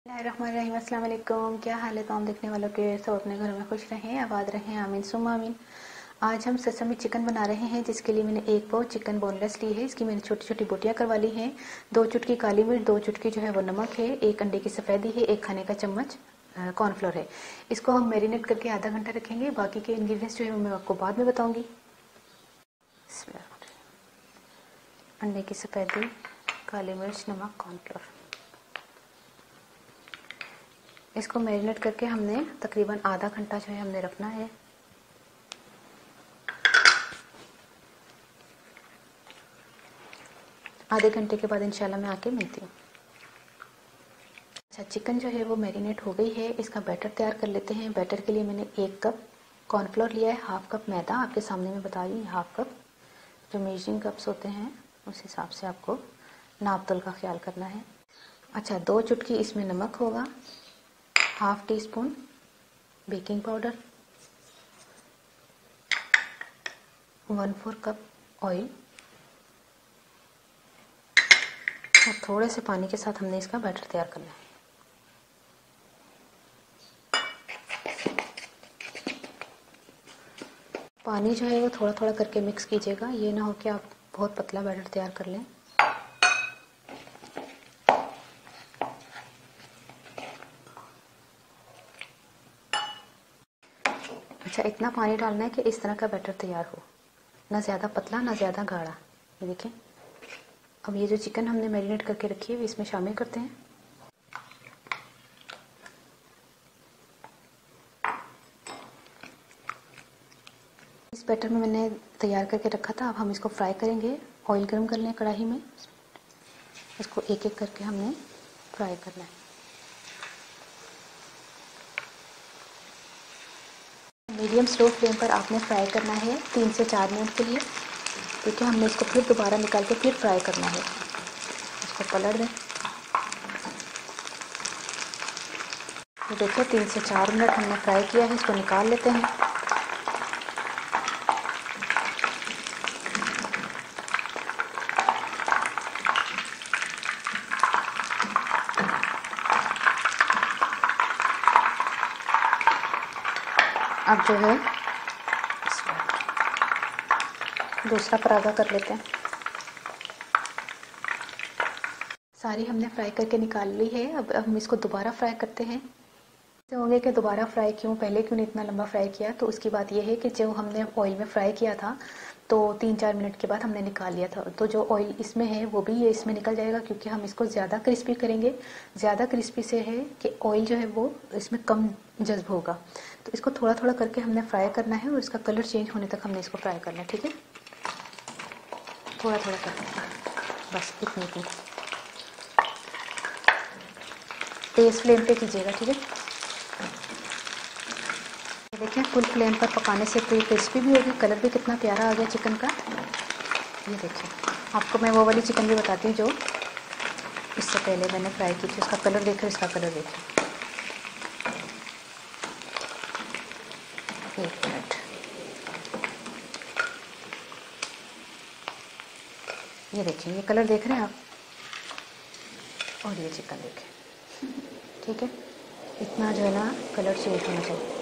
बिस्मिल्लाहिर्रहमानिर्रहीम। अस्सलाम वालेकुम। क्या हाल है तमाम देखने वालों के? सब अपने घरों में खुश रहें, आबाद रहें, आमीन सुम्मा आमीन। आज हम सेसमी चिकन बना रहे हैं, जिसके लिए मैंने एक पाव चिकन बोनलेस ली है। इसकी मैंने छोटी छोटी बोटियां करवा ली हैं। 2 चुटकी काली मिर्च, 2 चुटकी जो है वो नमक है, 1 अंडे की सफ़ेदी है, 1 खाने का चम्मच कॉर्नफ्लोर है। इसको हम मैरिनेट करके आधा घंटा रखेंगे। बाकी के इंग्रेडिएंट्स जो है मैं आपको बाद में बताऊंगी। अंडे की सफ़ेदी, काली मिर्च, नमक, कॉर्नफ्लोर। इसको मैरिनेट करके हमने तकरीबन आधा घंटा जो है हमने रखना है। आधे घंटे के बाद इंशाल्लाह मैं आके मिलती हूँ। अच्छा, चिकन जो है वो मैरिनेट हो गई है। इसका बैटर तैयार कर लेते हैं। बैटर के लिए मैंने 1 कप कॉर्नफ्लोर लिया है, हाफ कप मैदा, आपके सामने मैं बता रही हूँ, हाफ कप। जो मेजरिंग कप्स होते हैं उस हिसाब से आपको नाप तोल का ख्याल करना है। अच्छा, 2 चुटकी इसमें नमक होगा, half tea spoon baking powder, 1/4 cup oil और थोड़े से पानी के साथ हमने इसका बैटर तैयार करना है। पानी जो है वो थोड़ा थोड़ा करके मिक्स कीजिएगा, ये ना हो कि आप बहुत पतला बैटर तैयार कर लें। अच्छा, इतना पानी डालना है कि इस तरह का बैटर तैयार हो, ना ज़्यादा पतला ना ज़्यादा गाढ़ा। ये देखें। अब ये जो चिकन हमने मैरिनेट करके रखी है इसमें शामिल करते हैं। इस बैटर में मैंने तैयार करके रखा था। अब हम इसको फ्राई करेंगे। ऑयल गर्म कर लें कढ़ाई में। इसको एक एक करके हमने फ्राई करना है। मीडियम स्लो फ्लेम पर आपने फ्राई करना है 3 से 4 मिनट के लिए। ठीक है, हमने इसको फिर दोबारा निकाल के फिर फ्राई करना है। इसको पलट दें। तो देखिए 3 से 4 मिनट हमने फ्राई किया है। इसको निकाल लेते हैं। अब जो है दूसरा पराठा कर लेते हैं। सारी हमने फ्राई करके निकाल ली है। अब हम इसको दोबारा फ्राई करते हैं। तो होंगे कि दोबारा फ्राई क्यों, पहले क्यों नहीं इतना लंबा फ्राई किया? तो उसकी बात यह है कि जो हमने ऑयल में फ्राई किया था तो 3-4 मिनट के बाद हमने निकाल लिया था, तो जो ऑयल इसमें है वो भी ये इसमें निकल जाएगा, क्योंकि हम इसको ज़्यादा क्रिस्पी करेंगे। ज़्यादा क्रिस्पी से है कि ऑयल जो है वो इसमें कम जज्ब होगा। तो इसको थोड़ा थोड़ा करके हमने फ्राई करना है और इसका कलर चेंज होने तक हमने इसको फ्राई करना है। ठीक है, थोड़ा थोड़ा करके, बस इतनी तेज़ फ्लेम पे कीजिएगा। ठीक है, देखिए फुल फ्लेम पर पकाने से तो ये क्रिस्पी भी होगी। कलर भी कितना प्यारा आ गया चिकन का। ये देखिए, आपको मैं वो वाली चिकन भी बताती हूँ जो इससे पहले मैंने फ्राई की थी। उसका कलर देखिए, इसका कलर देखिए। 1 मिनट, ये देखिए, ये कलर देख रहे हैं आप, और ये चिकन देखिए। ठीक है, इतना जो है ना कलर चेंज होना चाहिए।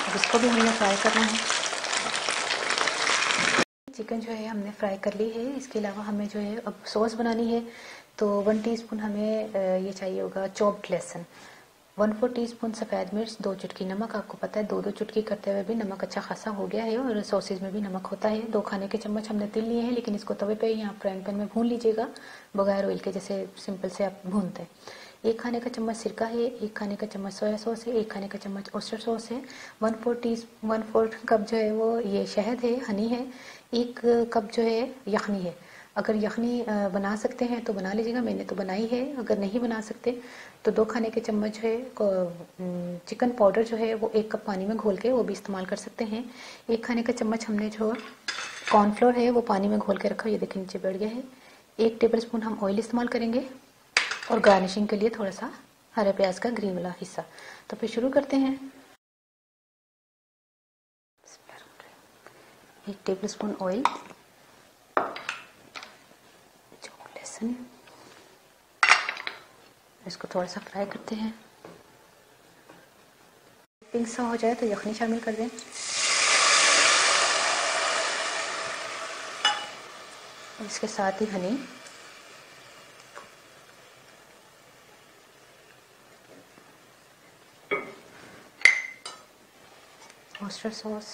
अब इसको भी हमने फ्राई करना है। चिकन जो है हमने फ्राई कर ली है। इसके अलावा हमें जो है अब सॉस बनानी है। तो 1 टीस्पून हमें ये चाहिए होगा चॉप्ड लहसुन, 1/4 टीस्पून सफ़ेद मिर्च, 2 चुटकी नमक। आपको पता है 2-2 चुटकी करते हुए भी नमक अच्छा खासा हो गया है, और सॉसेज में भी नमक होता है। 2 खाने के चम्मच हमने तिल लिए हैं, लेकिन इसको तवे पे या फ्राइंग पैन में भून लीजिएगा, बगैर ऑयल के, जैसे सिंपल से आप भूनते हैं। 1 खाने का चम्मच सिरका है, 1 खाने का चम्मच सोया सॉस है, 1 खाने का चम्मच ऑयस्टर सॉस है, 1/4 कप जो है वो ये शहद है, हनी है, 1 कप जो है यखनी है। अगर यखनी बना सकते हैं तो बना लीजिएगा, मैंने तो बनाई है। अगर नहीं बना सकते तो 2 खाने के चम्मच जो है चिकन पाउडर जो है वो 1 कप पानी में घोल के वो भी इस्तेमाल कर सकते हैं। 1 खाने का चम्मच हमने जो कॉर्नफ्लोर है वो पानी में घोल के रखा, ये देखिए नीचे बैठ गया है। 1 टेबल स्पून हम ऑयल इस्तेमाल करेंगे, और गार्निशिंग के लिए थोड़ा सा हरे प्याज का ग्रीन वाला हिस्सा। तो फिर शुरू करते हैं। 1 टेबल स्पून ऑयल, लहसुन, इसको थोड़ा सा फ्राई करते हैं। पिंक सा हो जाए तो यखनी शामिल कर दें। इसके साथ ही honey, oyster sauce,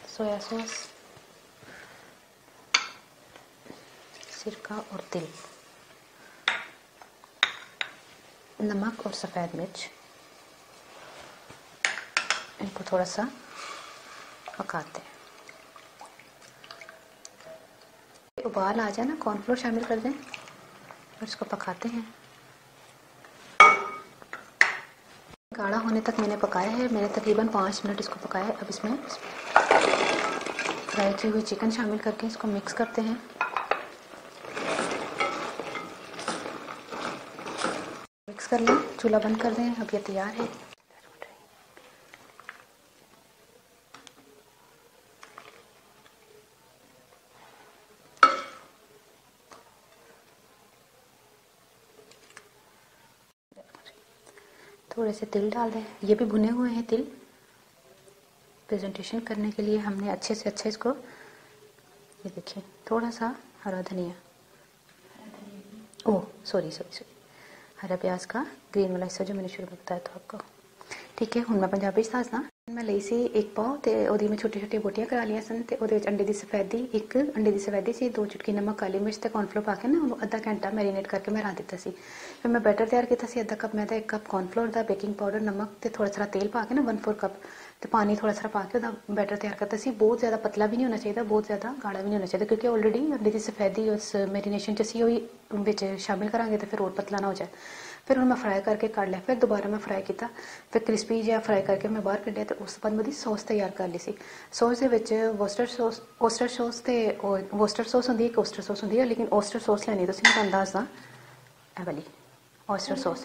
soya sauce, सिरका और तिल, नमक और सफ़ेद मिर्च। इनको थोड़ा सा पकाते हैं। उबाल आ जाए ना, कॉर्नफ्लोर शामिल कर दें और इसको पकाते हैं। गाढ़ा होने तक मैंने पकाया है, मैंने तकरीबन 5 मिनट इसको पकाया है। अब इसमें फ्राई की हुई चिकन शामिल करके इसको मिक्स करते हैं। मिक्स कर लें, चूल्हा बंद कर दें। अब ये तैयार है। थोड़े से तिल डाल दें, ये भी भुने हुए हैं तिल। प्रेजेंटेशन करने के लिए हमने अच्छे से अच्छा इसको, ये देखिए, थोड़ा सा हरा धनिया, ओह सॉरी, हरा प्याज का ग्रीन वाला हिस्सा जो मैंने शुरू में बताया था आपको। ठीक है, हुण मैं पंजाबी च दसदा। मैं ਲਈ ਸੀ एक पाव ਤੇ ਉਹਦੀ ਮੈਂ ਛੋਟੀ ਛੋਟੀ ਬੋਟੀਆਂ ਕਰਾ ਲਈਆਂ ਸਨ ਤੇ ਉਹਦੇ ਵਿੱਚ ਅੰਡੇ ਦੀ ਸਫੈਦੀ, ਇੱਕ ਅੰਡੇ ਦੀ ਸਫੈਦੀ ਸੀ, 2 ਚੁਟਕੀ ਨਮਕ, ਕਾਲੀ ਮਿਰਚ ਤੇ ਕੌਰਨਫਲੋਰ ਪਾ ਕੇ ਨਾ ਉਹਨੂੰ ਅੱਧਾ ਘੰਟਾ ਮੈਰੀਨੇਟ ਕਰਕੇ ਮੈਂ ਰੱਖ ਦਿੱਤਾ ਸੀ। ਫਿਰ ਮੈਂ ਬੈਟਰ ਤਿਆਰ ਕੀਤਾ ਸੀ, ਅੱਧਾ ਕੱਪ ਮੈਦਾ, 1 ਕੱਪ ਕੌਰਨਫਲੋਰ ਦਾ, ਬੇਕਿੰਗ ਪਾਊਡਰ, ਨਮਕ ਤੇ ਥੋੜਾ ਥੋੜਾ ਤੇਲ ਪਾ ਕੇ ਨਾ 1/4 ਕੱਪ ਤੇ ਪਾਣੀ ਥੋੜਾ ਥੋੜਾ ਪਾ ਕੇ ਉਹਦਾ ਬੈਟਰ ਤਿਆਰ ਕਰਤਾ ਸੀ। ਬਹੁਤ ਜ਼ਿਆਦਾ ਪਤਲਾ ਵੀ ਨਹੀਂ ਹੋਣਾ ਚਾਹੀਦਾ, ਬਹੁਤ ਜ਼ਿਆਦਾ ਗਾੜਾ ਵੀ ਨਹੀਂ ਹੋਣਾ ਚਾਹੀਦਾ, ਕਿਉਂਕਿ ਆਲਰੇਡੀ ਅੰਡੇ ਦੀ ਸਫੈਦੀ ਉਸ ਮੈਰੀਨੇਸ਼ਨ 'ਚ ਅਸੀਂ ਉਹ ਵਿੱਚ ਸ਼ਾਮਿਲ ਕਰਾਂਗੇ ਤੇ ਫਿਰ ਹੋਰ ਪਤਲਾ ਨਾ ਹੋ ਜਾਏ। फिर मैं फ्राई करके कट लिया, फिर दोबारा मैं फ्राई किया, फिर क्रिस्पी जिहा फ्राई करके मैं बाहर कढ़िया। तो उस बाद मैं सॉस तैयार कर ली सी। सॉस दे विच वोस्टर सॉस ते वोस्टर सॉस होंदी है, एक ओस्टर सॉस होंदी है, लेकिन ओस्टर सॉस लैनी तुसीं, मैं तुहानूं दसदा ए वाली ओस्टर सॉस।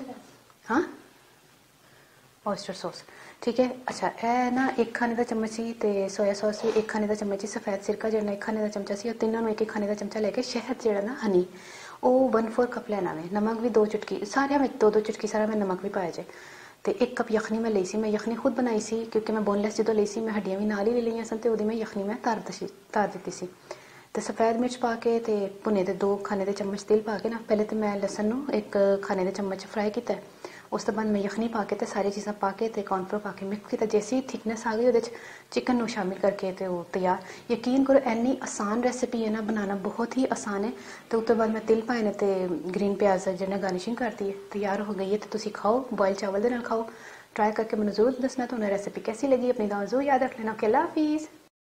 हाँ, ओस्टर सॉस ठीक है। अच्छा, ए ना 1 खाने का चम्मच सी ते सोया सॉस भी 1 खाने का चम्मच सी, सफेद सिरका जिहड़ा 1 खाने का चमचा सी, और तीनों 1 खाने का चमचा लेके शहद जिहड़ा ना हनी वो 1/4 कप लेना वे। नमक भी 2 चुटकी, सारे में 2-2 चुटकी सारा में नमक भी पाया जाए। तो 1 कप यखनी मैं ली सी। मैं यखनी खुद बनाई सी, क्योंकि मैं बोनलेस जो ली सी, मैं हड्डियां भी नाल ही ले लिया सन, तो मैं यखनी मैं तार दी सी। तो सफ़ेद मिर्च पा के ते भुने दे 2 खाने के चम्मच तेल पा के ना, पहले तो मैं लसन नूं 1 खाने के चम्मच फ्राई किया। उस तो बाद मैं यखनी पा के ते सारी चीज़ां पा के ते कॉर्नफ्लोर पा के मिक्स किया। जैसे ही थिकनेस आ गई वो चिकन नूं शामिल करके ते वो तैयार। यकीन करो इन्नी आसान रेसिपी है ना, बनाना बहुत ही आसान है। तो उस तो बाद मैं तिल पाए ने ते ग्रीन प्याज जिन्हें गार्निशिंग करती है, तैयार हो गई है। तो तुसी खाओ, बॉयल चावल दे नाल खाओ। ट्राई करके मैंने जरूर दसना तो रेसिपी कैसी लगी। अपनी दुआ जरूर याद रख लेना। ओके, अल्लाह हाफिज़।